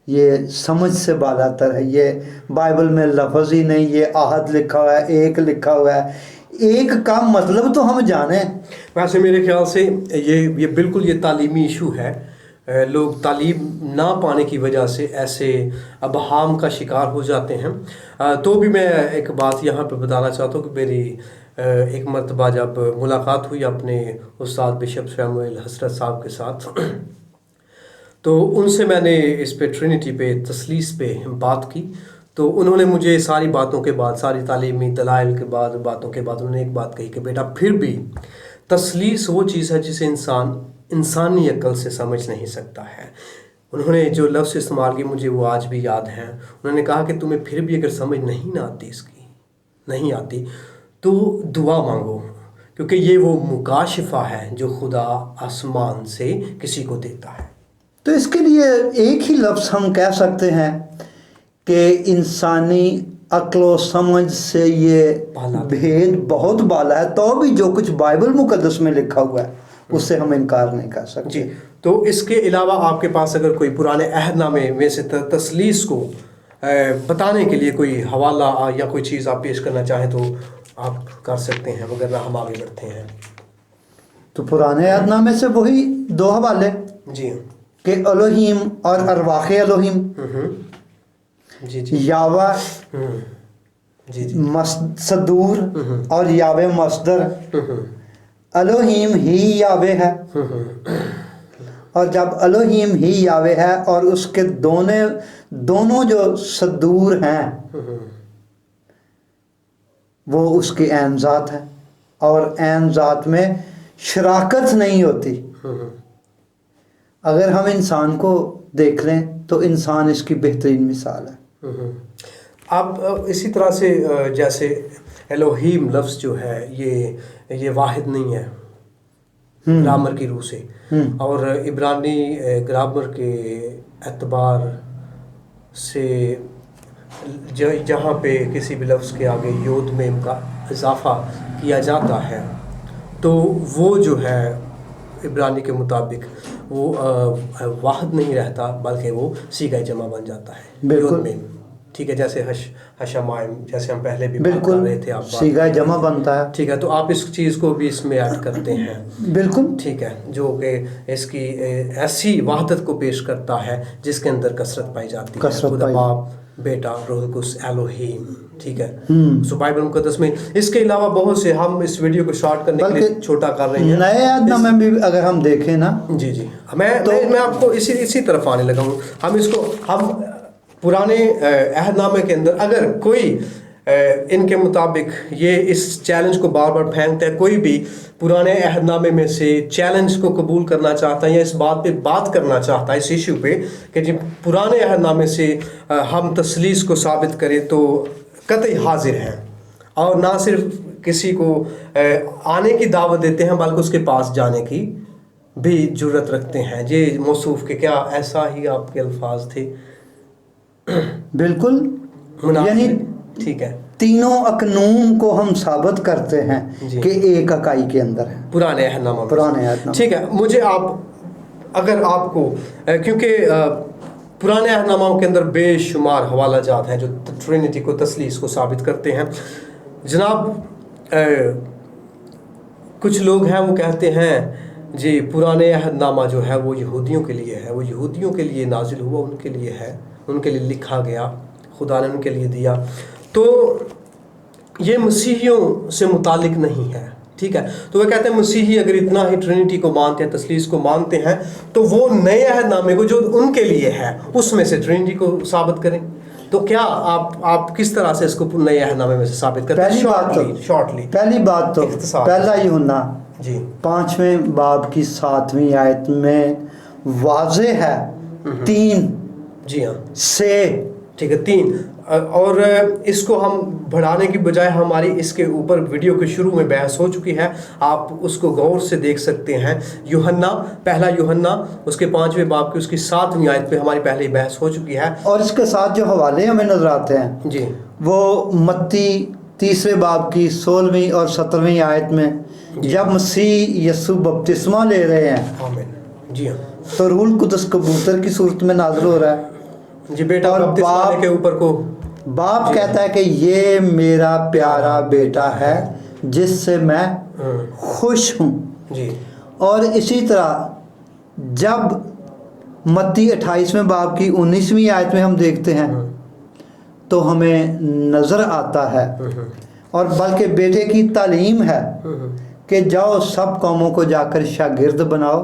یہ سمجھ سے بالاتر ہے؟ یہ بائبل میں لفظ ہی نہیں، یہ آہد لکھا ہوا ہے، ایک لکھا ہوا ہے، ایک کا مطلب تو ہم جانیں. ویسے میرے خیال سے یہ بالکل یہ تعلیمی ایشو ہے. لوگ تعلیم نہ پانے کی وجہ سے ایسے ابہام کا شکار ہو جاتے ہیں. تو بھی میں ایک بات یہاں پہ بتانا چاہتا ہوں کہ میری ایک مرتبہ جب ملاقات ہوئی اپنے استاد بشپ سیموئیل حسرت صاحب کے ساتھ، تو ان سے میں نے اس پہ ٹرینٹی پہ تثلیث پہ بات کی. تو انہوں نے مجھے ساری باتوں کے بعد، ساری تعلیمی دلائل کے بعد، باتوں کے بعد انہوں نے ایک بات کہی کہ بیٹا پھر بھی تثلیث وہ چیز ہے جسے انسانی عقل سے سمجھ نہیں سکتا ہے. انہوں نے جو لفظ استعمال کی مجھے وہ آج بھی یاد ہیں. انہوں نے کہا کہ تمہیں پھر بھی اگر سمجھ نہیں نہ آتی، اس کی نہیں آتی تو دعا مانگو، کیونکہ یہ وہ مکاشفہ ہے جو خدا آسمان سے کسی کو دیتا ہے. تو اس کے لیے ایک ہی لفظ ہم کہہ سکتے ہیں کہ انسانی عقل و سمجھ سے یہ بھید بہت بالا ہے، تو بھی جو کچھ بائبل مقدس میں لکھا ہوا ہے اس سے ہم انکار نہیں کر سکتے. جی تو اس کے علاوہ آپ کے پاس اگر کوئی پرانے عہد نامے میں سے تثلیث کو بتانے کے لیے کوئی حوالہ یا کوئی چیز آپ پیش کرنا چاہیں تو آپ کر سکتے ہیں، مگر ہم آگے بڑھتے ہیں. تو پرانے عہد نامے سے وہی دو حوالے جی کہ الوہیم اور ارواح الوہیم، جی جی یاوہ جی جی صدور اور یاوے مصدر. الوہیم ہی یاوے ہے، اور جب الوہیم ہی یاوے ہے اور اس کے دونوں جو صدور ہیں وہ اس کی عین ذات ہے، اور عین ذات میں شراکت نہیں ہوتی. اگر ہم انسان کو دیکھ لیں تو انسان اس کی بہترین مثال ہے. اب اسی طرح سے جیسے الوہیم لفظ جو ہے یہ واحد نہیں ہے گرامر کی روح سے، اور عبرانی گرامر کے اعتبار سے جہاں پہ کسی بھی لفظ کے آگے یود میم کا اضافہ کیا جاتا ہے تو وہ جو ہے عبرانی کے مطابق وہ واحد نہیں رہتا، بلکہ وہ صیغہ جمع بن جاتا ہے. بالکل. یود میم. ٹھیک ہے، جیسے حشمائم، جیسے ہم پہلے بھی بات کر بالکل رہے تھے، آپ بات سیگا کر رہے جمع تھے. بنتا ہے. ٹھیک ہے، تو آپ اس چیز کو بھی اس میں ایڈ کرتے ہیں. بالکل ٹھیک ہے، جو کہ اس کی ایسی وحدت کو پیش کرتا ہے جس کے اندر کثرت پائی جاتی ہے. کثرت خدا پائی. باپ، بیٹا، روح القدس، ایلوہیم. ٹھیک ہے، سو بائبل مقدس میں اس کے علاوہ بہت سے، ہم اس ویڈیو کو شارٹ کرنے کے لیے چھوٹا کر رہے ہیں. نئے عہد نامے میں بھی اگر ہم دیکھیں نا، جی جی، میں آپ کو اسی طرف آنے لگا ہوں. ہم پرانے عہد نامے کے اندر اگر کوئی ان کے مطابق یہ اس چیلنج کو بار بار پھینکتا ہے، کوئی بھی پرانے عہد نامے میں سے چیلنج کو قبول کرنا چاہتا ہے یا اس بات پہ بات کرنا چاہتا ہے، اس ایشو پہ کہ جب پرانے عہد نامے سے ہم تثلیث کو ثابت کریں تو قطعی حاضر ہیں، اور نہ صرف کسی کو آنے کی دعوت دیتے ہیں بلکہ اس کے پاس جانے کی بھی جرت رکھتے ہیں. یہ موصوف کہ کیا ایسا ہی آپ کے الفاظ تھے؟ بالکل، یعنی ٹھیک ہے، تینوں اقنوم کو ہم ثابت کرتے ہیں کہ ایک اکائی کے اندر ہے پرانے عہد نامہ میں. پرانے عہد نامہ. ٹھیک ہے، مجھے اگر آپ کو کیونکہ پرانے عہد نامہ کے اندر بے شمار حوالہ جات ہیں جو ٹرینٹی کو، تثلیث کو ثابت کرتے ہیں. جناب کچھ لوگ ہیں وہ کہتے ہیں جی پرانے عہد نامہ جو ہے وہ یہودیوں کے لیے ہے، وہ یہودیوں کے لیے نازل ہوا، ان کے لیے ہے، ان کے لیے لکھا گیا، خدا نے ان کے لیے دیا. تو یہ مسیحیوں سے متعلق نہیں ہے. ٹھیک ہے، تو وہ کہتے ہیں مسیحی اگر اتنا ہی ٹرینٹی کو مانتے ہیں، تثلیث کو مانتے ہیں، تو وہ نئے عہد نامے کو جو ان کے لیے ہے اس میں سے ٹرینٹی کو ثابت کریں. تو کیا آپ کس طرح سے اس کو نئے عہد نامے میں سے ثابت کرتے ہیں؟ پہلی بات تو پہلا یوحنا جی 5ویں باب کی 7ویں آیت میں واضح ہے 3 جی ہاں سے. ٹھیک ہے، 3. اور اس کو ہم بڑھانے کی بجائے ہماری اس کے اوپر ویڈیو کے شروع میں بحث ہو چکی ہے، آپ اس کو غور سے دیکھ سکتے ہیں. پہلا یوحنا اس کے 5ویں باب کی اس کی 7ویں آیت پہ ہماری پہلے ہی بحث ہو چکی ہے. اور اس کے ساتھ جو حوالے ہمیں نظر آتے ہیں جی وہ متی 3 باب کی 16ویں اور 17ویں آیت میں جب مسیح یسوع بپتسمہ لے رہے ہیں، آمین. جی ہاں، تو روح القدس کبوتر کی صورت میں نازل ہو رہا ہے. جی بیٹا اور بپتسمہ کے اوپر کو باپ کہتا ہے کہ یہ میرا پیارا بیٹا ہے جس سے میں خوش ہوں. جی. اور اسی طرح جب متی 28ویں باب کی 19ویں آیت میں ہم دیکھتے ہیں تو ہمیں نظر آتا ہے، اور بلکہ بیٹے کی تعلیم ہے کہ جاؤ سب قوموں کو جا کر شاگرد بناؤ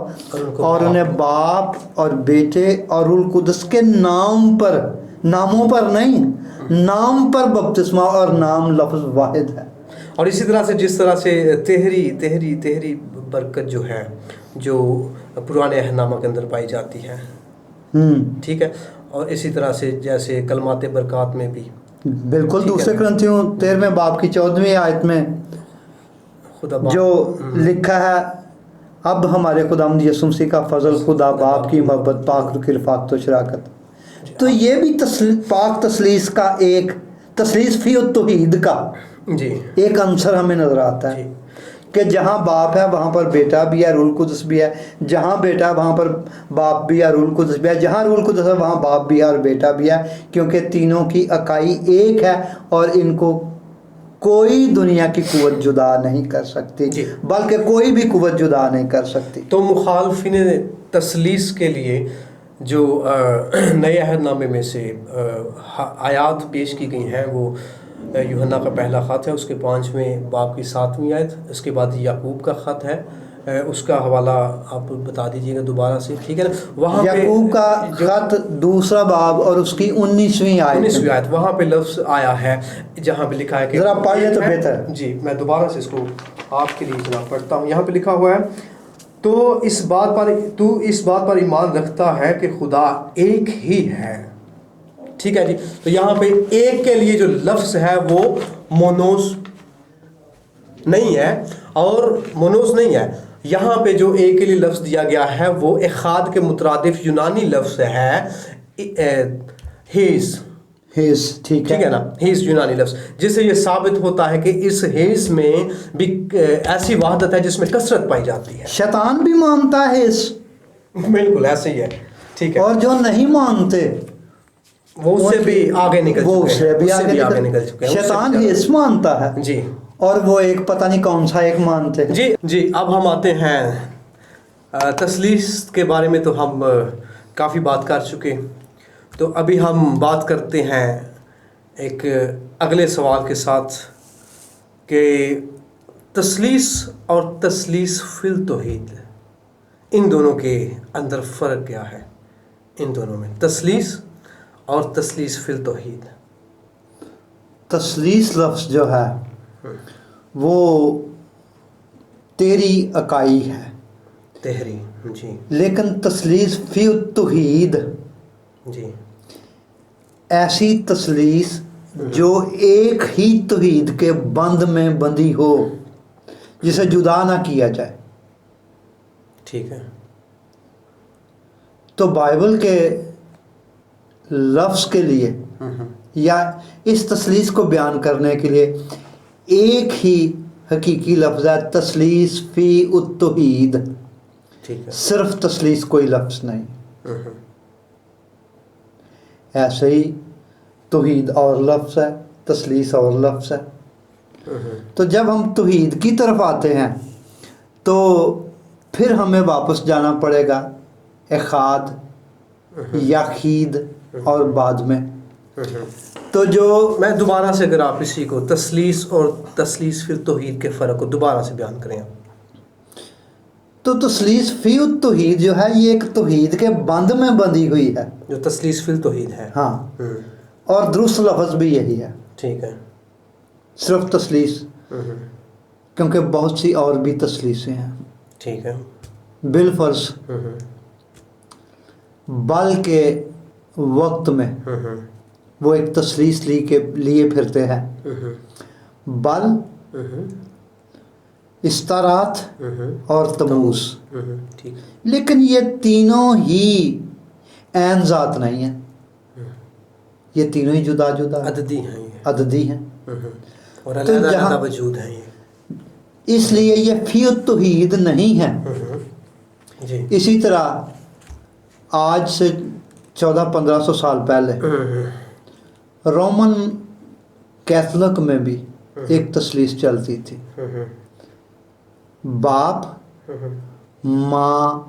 اور انہیں باپ اور بیٹے اور روح القدس کے ناموں پر نہیں، نام پر بپتسمہ، اور نام لفظ واحد ہے. اور اسی طرح سے جس طرح سے تہری برکت جو ہے جو پرانے عہد نامہ کے اندر پائی جاتی ہے. ٹھیک ہے، اور اسی طرح سے جیسے کلمات برکات میں بھی بالکل. دوسرے کرنتھیوں 13ویں باب کی 14ویں آیت میں جو لکھا ہے، اب ہمارے خداوند یسوع مسیح کا فضل، خدا باپ کی محبت، پاک روح کی رفاقت و شراکت. تو یہ بھی پاک تثلیث کا ایک تثلیث فی التوحید کا ایک عنصر ہمیں نظر آتا ہے کہ جہاں باپ ہے وہاں پر بیٹا بھی ہے، روح القدس بھی ہے. جہاں بیٹا ہے وہاں پر باپ بھی ہے، روح القدس بھی ہے. جہاں روح القدس ہے وہاں باپ بھی ہے اور بیٹا بھی ہے، کیونکہ تینوں کی اکائی ایک ہے اور ان کو کوئی دنیا کی قوت جدا نہیں کر سکتی، بلکہ کوئی بھی قوت جدا نہیں کر سکتی. تو مخالفین تثلیث کے لیے جو نئے عہد نامے میں سے آیات پیش کی گئی ہیں وہ یوحنا کا پہلا خط ہے، اس کے 5ویں باب کی 7ویں آیت، اس کے بعد یعقوب کا خط ہے، اس کا حوالہ آپ بتا دیجئے گا دوبارہ سے. ٹھیک ہے نا، وہاں پہ یعقوب کا خط 2 باب اور اس کی 19ویں آیت وہاں پہ لفظ آیا ہے جہاں پہ لکھا ہے کہ ذرا پڑھ لیں تو بہتر. جی میں دوبارہ سے اس کو آپ کے لیے جناب پڑھتا ہوں. یہاں پہ لکھا ہوا ہے تو اس بات پر ایمان رکھتا ہے کہ خدا ایک ہی ہے. ٹھیک ہے جی، تو یہاں پہ ایک کے لیے جو لفظ ہے وہ مونوس نہیں ہے، اور مونوس نہیں ہے. یہاں پہ جو ایک کے لیے لفظ دیا گیا ہے وہ اخاد کے مترادف یونانی لفظ ہے ہیس. ٹھیک ہے نا، ہیس یونانی لفظ، جس سے یہ ثابت ہوتا ہے کہ اس ہیس میں بھی ایسی وحدت ہے جس میں کثرت پائی جاتی ہے. شیطان بھی مانتا ہے ہیس، بالکل ایسے ہی ہے. ٹھیک ہے، اور جو نہیں مانتے وہ اس سے بھی آگے نکل وہ چکے اس سے ہیں، بھی اس سے بھی آگے آگے نکل چکے ہیں، اس سے شیطان بھی ہی اس مانتا ہے جی اور وہ ایک پتہ نہیں کون سا ایک مانتے ہیں۔ جی اب ہم آتے ہیں تثلیث کے بارے میں، تو ہم کافی بات کر چکے، تو ابھی ہم بات کرتے ہیں ایک اگلے سوال کے ساتھ کہ تثلیث اور تثلیث فی التوحید، ان دونوں کے اندر فرق کیا ہے؟ ان دونوں میں تثلیث اور تثلیث فی التوحید۔ تثلیث لفظ جو ہے وہ تیری اکائی ہے، تحری جی لیکن تثلیث فی التوحید جی ایسی تثلیث جو ایک ہی توحید کے بند میں بندھی ہو، جسے جدا نہ کیا جائے۔ ٹھیک ہے تو بائبل کے لفظ کے لیے یا اس تثلیث کو بیان کرنے کے لیے ایک ہی حقیقی لفظ ہے، تثلیث فی التوحید، ٹھیک ہے صرف تثلیث کوئی لفظ نہیں۔ ایسے ہی توحید اور لفظ ہے، تثلیث اور لفظ ہے۔ تو جب ہم توحید کی طرف آتے ہیں تو پھر ہمیں واپس جانا پڑے گا احاد، یحید اور بعد میں تو جو میں دوبارہ سے اگر آپ اسی کو تثلیث اور تثلیث فی التوحید کے فرق کو دوبارہ سے بیان کریں آپ۔ تو تثلیث فی التوحید جو ہے یہ ایک توحید کے بند میں بندھی ہوئی ہے، جو تثلیث فی التوحید ہے ہاں، اور درست لفظ بھی یہی ہے، ٹھیک ہے صرف تثلیث، کیونکہ بہت سی اور بھی تثلیثیں ہیں ٹھیک ہے بالفرض بل کے وقت میں وہ ایک تثلیث لیے پھرتے ہیں، بل، استارات اور تموز، ٹھیک لیکن یہ تینوں ہی عین ذات نہیں ہیں، یہ تینوں ہی جدا جدا عددی ہیں یہ، عددی ہیں، اور تو علیحدہ جہاں علیحدہ وجود ہیں یہ، اس لیے یہ فی التوحید نہیں ہے۔ جی اسی طرح آج سے 1400-1500 سال پہلے رومن کیتھولک میں بھی ایک تثلیث چلتی تھی، باپ، ماں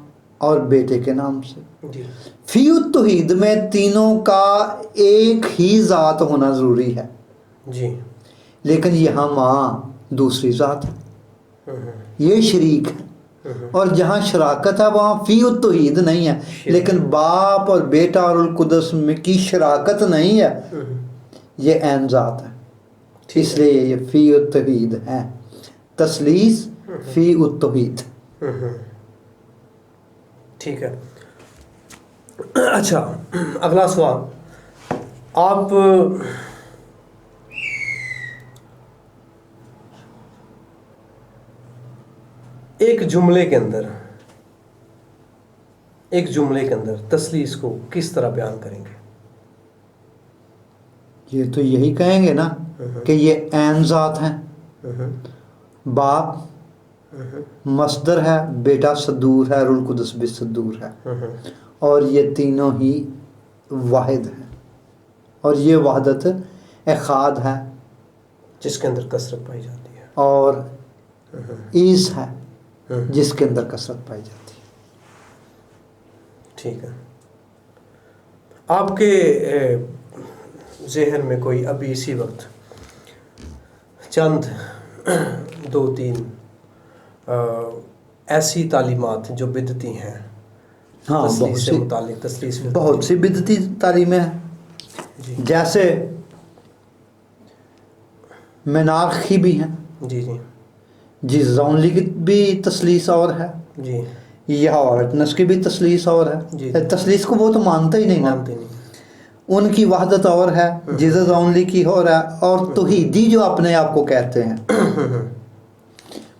اور بیٹے کے نام سے۔ جی فی التوحید میں تینوں کا ایک ہی ذات ہونا ضروری ہے، جی لیکن یہاں ماں دوسری ذات ہے، یہ شریک ہے، اور جہاں شراکت ہے وہاں فی التوحید نہیں ہے، لیکن باپ اور بیٹا اور القدس میں کی شراکت نہیں ہے، یہ عین ذات ہے، اس لیے یہ فی التوحید ہے، تثلیث فی التوحید۔ ٹھیک ہے اچھا اگلا سوال، آپ ایک جملے کے اندر تثلیث کو کس طرح بیان کریں گے؟ یہ تو یہی کہیں گے نا کہ یہ عین ذات ہیں، باپ مصدر ہے، بیٹا صدور ہے، روح القدس بھی صدور ہے، اور یہ تینوں ہی واحد ہیں، اور یہ وحدت احاد ہے، جس کے اندر کثرت پائی جاتی ہے، اور ایس ہے جس کے اندر کثرت پائی جاتی ہے۔ ٹھیک ہے، آپ کے ذہن میں کوئی ابھی اسی وقت چند 2-3 ایسی تعلیمات جو بدعتی ہیں ہاں، تثلیث سے متعلق، تثلیث میں بہت سی بدعتی تعلیمیں ہیں، جی جیسے منارخی بھی ہیں، جی جی جیزس اونلی کی بھی تثلیث اور ہے، جی یہوہ وٹنس کی بھی تثلیث اور جی ہے، تثلیث کو وہ تو مانتے ہی نہیں نا، مانتے نہیں، ان کی وحدت اور ہے، جیزس اونلی کی اور ہے، اور توحیدی جو اپنے آپ کو کہتے ہیں،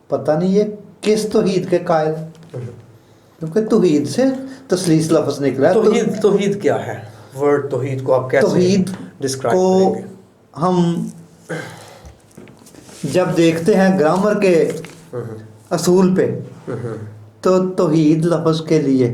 پتہ نہیں یہ کس توحید کے قائل، کیونکہ توحید سے تثلیث لفظ نکلا ہے۔ توحید کیا ہے؟ ورڈ توحید کو آپ کیسے توحید ڈسکرائب کو کریں گے؟ ہم جب دیکھتے ہیں گرامر کے اصول پہ تو توحید لفظ کے لیے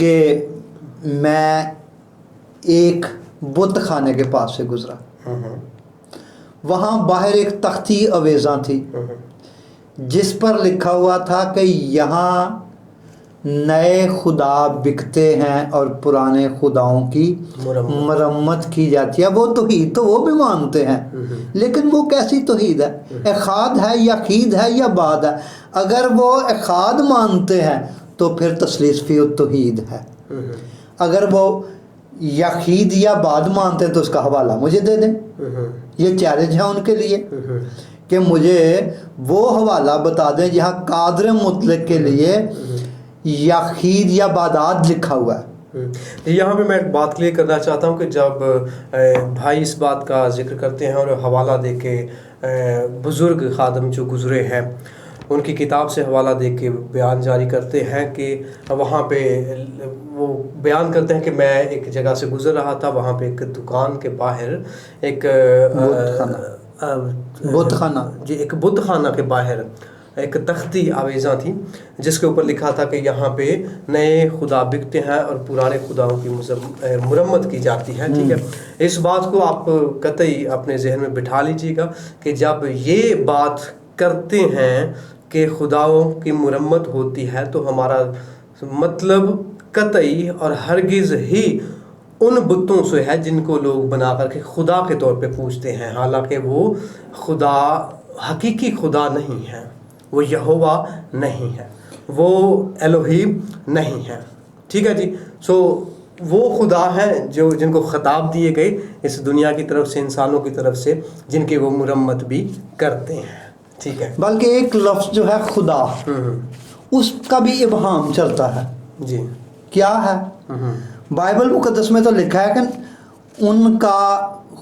کہ میں ایک بت خانے کے پاس سے گزرا. وہاں باہر ایک تختی آویزاں تھی جس پر لکھا ہوا تھا کہ یہاں نئے خدا بکتے ہیں اور پرانے خداؤں کی مرمت کی جاتی ہے. وہ توحید تو وہ بھی مانتے ہیں، لیکن وہ کیسی توحید ہے؟ اخاد ہے یا خید ہے یا باد ہے؟ اگر وہ اخاد مانتے ہیں تو پھر تثلیث فی التوحید ہے. اگر وہ یا خید یا باد مانتے ہیں تو اس کا حوالہ مجھے دے دیں. یہ چیلنج ہے ان کے لیے کہ مجھے وہ حوالہ بتا دیں جہاں قادر مطلق کے لیے یا خید یا بادات لکھا ہوا ہے. یہاں پہ میں ایک بات کلیئر کرنا چاہتا ہوں کہ جب بھائی اس بات کا ذکر کرتے ہیں اور حوالہ دے کے بزرگ خادم جو گزرے ہیں ان کی کتاب سے حوالہ دے کے بیان جاری کرتے ہیں کہ وہاں پہ وہ بیان کرتے ہیں کہ میں ایک جگہ سے گزر رہا تھا، وہاں پہ ایک دکان کے باہر ایک بت خانہ جی ایک بت خانہ کے باہر ایک تختی آویزاں تھی جس کے اوپر لکھا تھا کہ یہاں پہ نئے خدا بکتے ہیں اور پرانے خداؤں کی مرمت کی جاتی ہے. ٹھیک ہے، اس بات کو آپ قطعی اپنے ذہن میں بٹھا لیجیے گا کہ جب یہ بات کرتے ہیں کہ خداؤں کی مرمت ہوتی ہے تو ہمارا مطلب قطعی اور ہرگز ہی ان بتوں سے ہے جن کو لوگ بنا کر کے خدا کے طور پہ پوجتے ہیں، حالانکہ وہ خدا حقیقی خدا نہیں ہے، وہ یہوہ نہیں ہے، وہ الوہیم نہیں ہے. ٹھیک ہے جی. سو وہ خدا ہیں جو جن کو خطاب دیے گئے اس دنیا کی طرف سے، انسانوں کی طرف سے، جن کی وہ مرمت بھی کرتے ہیں. ٹھیک ہے، بلکہ ایک لفظ جو ہے خدا اس کا بھی ابہام چلتا ہے. جی کیا ہے؟ بائبل مقدس میں تو لکھا ہے کہ ان کا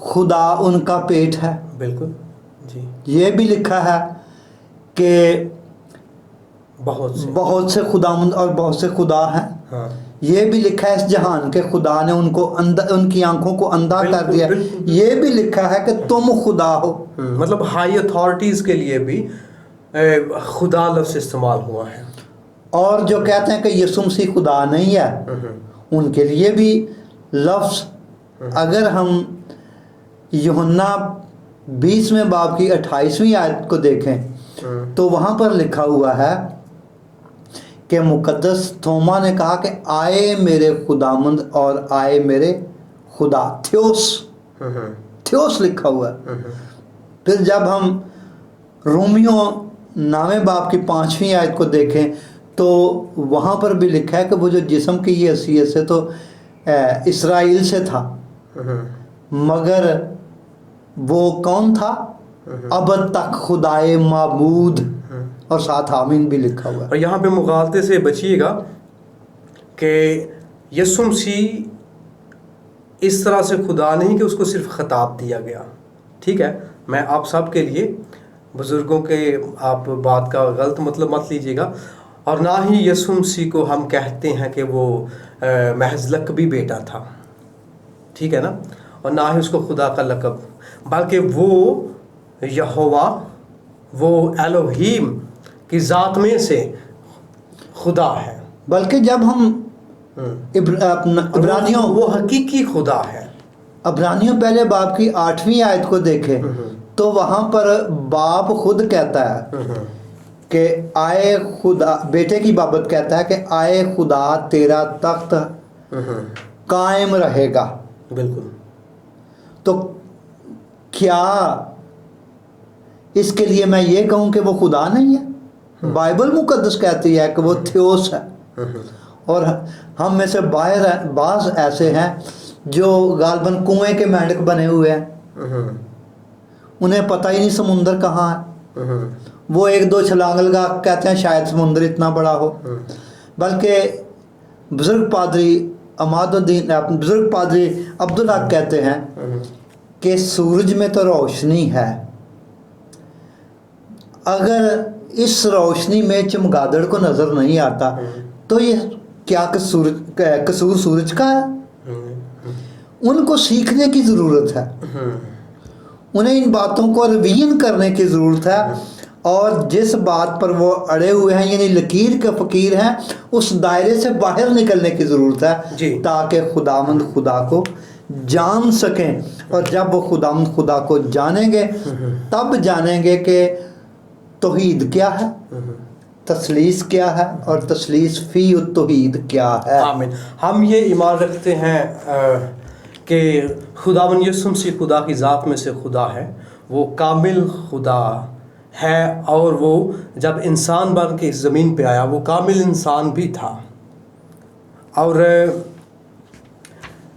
خدا ان کا پیٹ ہے. بالکل جی. یہ بھی لکھا ہے کہ بہت سے خداوند اور بہت سے خدا ہیں. ہاں. یہ بھی لکھا ہے اس جہان کے خدا نے ان کو ان کی آنکھوں کو اندھا کر دیا. یہ بھی لکھا ہے کہ تم خدا ہو. مطلب ہائی اتھارٹیز کے لیے بھی خدا لفظ استعمال ہوا ہے. اور جو کہتے ہیں کہ یسوع مسیح خدا نہیں ہے ان کے لیے بھی لفظ، اگر ہم یوحنا 20ویں باب کی 28ویں آیت کو دیکھیں تو وہاں پر لکھا ہوا ہے کہ مقدس توما نے کہا کہ آئے میرے خداوند اور آئے میرے خدا. تھیوس لکھا ہوا ہے. پھر جب ہم رومیو 9ویں باب کی 5ویں آیت کو دیکھیں تو وہاں پر بھی لکھا ہے کہ وہ جو جسم کی یہ حیثیت سے تو اسرائیل سے تھا، مگر وہ کون تھا؟ اب تک خدائے معبود، اور ساتھ آمین بھی لکھا ہوا ہے. اور یہاں پہ مغالطے سے بچیے گا کہ یسوع مسیح اس طرح سے خدا نہیں کہ اس کو صرف خطاب دیا گیا. ٹھیک ہے، میں آپ سب کے لیے بزرگوں کے آپ بات کا غلط مطلب مت لیجیے گا، اور نہ ہی یسوع مسیح کو ہم کہتے ہیں کہ وہ محض لقبی بیٹا تھا. ٹھیک ہے نا، اور نہ ہی اس کو خدا کا لقب، بلکہ وہ یہوہ، وہ الوہیم کی ذات میں سے خدا ہے. بلکہ جب ہم عبرانیوں وہ حقیقی خدا ہے. عبرانیوں پہلے باب کی 8ویں آیت کو دیکھیں تو وہاں پر باپ خود کہتا ہے کہ آئے خدا، بیٹے کی بابت کہتا ہے کہ آئے خدا تیرا تخت قائم رہے گا. بالکل. تو کیا اس کے لیے میں یہ کہوں کہ وہ خدا نہیں ہے؟ بائبل مقدس کہتی ہے کہ وہ تھیوس ہے. اور ہم میں سے بعض ایسے ہیں جو غالباً کنویں کے مینڈک بنے ہوئے ہیں، انہیں پتہ ہی نہیں سمندر کہاں ہے. وہ ایک دو چھلانگ لگا کہتے ہیں شاید سمندر اتنا بڑا ہو. بلکہ بزرگ پادری بزرگ پادری عبدالحق کہتے ہیں کہ سورج میں تو روشنی ہے، اگر اس روشنی میں چمگادڑ کو نظر نہیں آتا تو یہ کیا قصور سورج کا ہے؟ ان کو سیکھنے کی ضرورت ہے، انہیں ان باتوں کو ریویژن کرنے کی ضرورت ہے. اور جس بات پر وہ اڑے ہوئے ہیں یعنی لکیر کے فقیر ہیں اس دائرے سے باہر نکلنے کی ضرورت ہے جی تاکہ خداوند خدا کو جان سکیں. اور جب وہ خداوند خدا کو جانیں گے تب جانیں گے کہ توحید کیا ہے, تثلیث کیا ہے اور تثلیث فی التوحید کیا ہے. آمین. ہم یہ ایمان رکھتے ہیں کہ خداوند یسوع مسیح خدا کی ذات میں سے خدا ہے, وہ کامل خدا ہے, اور وہ جب انسان بن کے اس زمین پہ آیا وہ کامل انسان بھی تھا. اور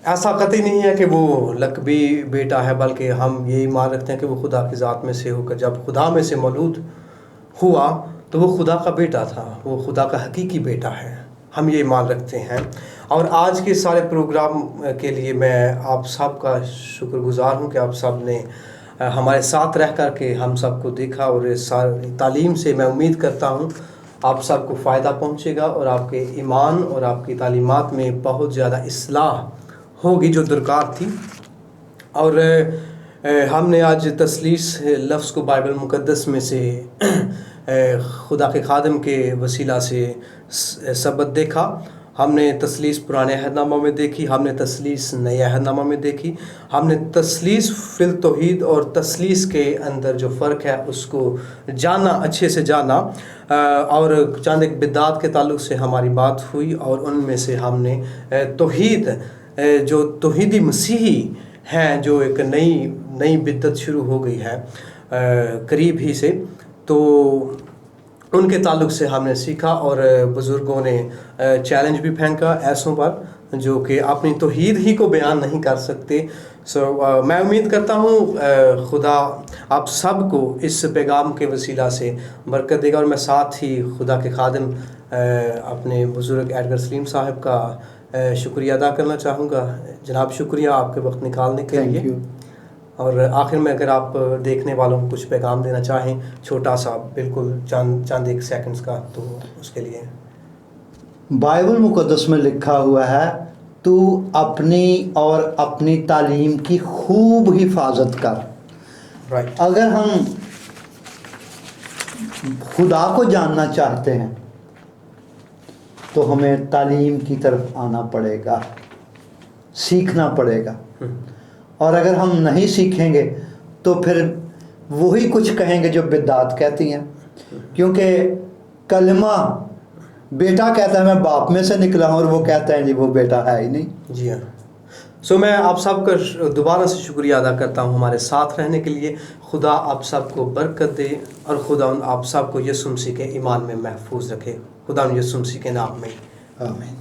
ایسا قطعی نہیں ہے کہ وہ لقبی بیٹا ہے, بلکہ ہم یہ ایمان رکھتے ہیں کہ وہ خدا کی ذات میں سے ہو کر جب خدا میں سے مولود ہوا تو وہ خدا کا بیٹا تھا, وہ خدا کا حقیقی بیٹا ہے. ہم یہ ایمان رکھتے ہیں. اور آج کے سارے پروگرام کے لیے میں آپ سب کا شکر گزار ہوں کہ آپ سب نے ہمارے ساتھ رہ کر کے ہم سب کو دیکھا, اور اس ساری تعلیم سے میں امید کرتا ہوں آپ سب کو فائدہ پہنچے گا اور آپ کے ایمان اور آپ کی تعلیمات میں بہت زیادہ اصلاح ہوگی جو درکار تھی. اور ہم نے آج تثلیث لفظ کو بائبل مقدس میں سے خدا کے خادم کے وسیلہ سے ثبت دیکھا. ہم نے تثلیث پرانے عہد نامہ میں دیکھی, ہم نے تثلیث نئے عہد نامہ میں دیکھی, ہم نے تثلیث فی التوحید اور تثلیث کے اندر جو فرق ہے اس کو جانا, اچھے سے جانا. اور چند ایک بدعات کے تعلق سے ہماری بات ہوئی, اور ان میں سے ہم نے توحید جو توحیدی مسیحی ہیں جو ایک نئی بدعت شروع ہو گئی ہے قریب ہی سے, تو ان کے تعلق سے ہم نے سیکھا. اور بزرگوں نے چیلنج بھی پھینکا ایسوں پر جو کہ اپنی توحید ہی کو بیان نہیں کر سکتے. میں امید کرتا ہوں خدا آپ سب کو اس پیغام کے وسیلہ سے برکت دے گا. اور میں ساتھ ہی خدا کے خادم اپنے بزرگ ایڈگر سلیم صاحب کا شکریہ ادا کرنا چاہوں گا. جناب شکریہ آپ کے وقت نکالنے کے لیے. اور آخر میں اگر آپ دیکھنے والوں کو کچھ پیغام دینا چاہیں چھوٹا سا, بالکل چند ایک سیکنڈز کا, تو اس کے لیے. بائبل مقدس میں لکھا ہوا ہے تو اپنی اور اپنی تعلیم کی خوب حفاظت کر. رائٹ. اگر ہم خدا کو جاننا چاہتے ہیں تو ہمیں تعلیم کی طرف آنا پڑے گا, سیکھنا پڑے گا. اور اگر ہم نہیں سیکھیں گے تو پھر وہی کچھ کہیں گے جو بدعات کہتی ہیں, کیونکہ کلمہ بیٹا کہتا ہے میں باپ میں سے نکلا ہوں, اور وہ کہتا ہے جی وہ بیٹا ہے ہی نہیں. جی ہاں. میں آپ سب کا دوبارہ سے شکریہ ادا کرتا ہوں ہمارے ساتھ رہنے کے لیے. خدا آپ سب کو برکت دے, اور خدا آپ سب کو یسوع مسیح کے ایمان میں محفوظ رکھے. خدا یسوع مسیح کے نام میں آمین.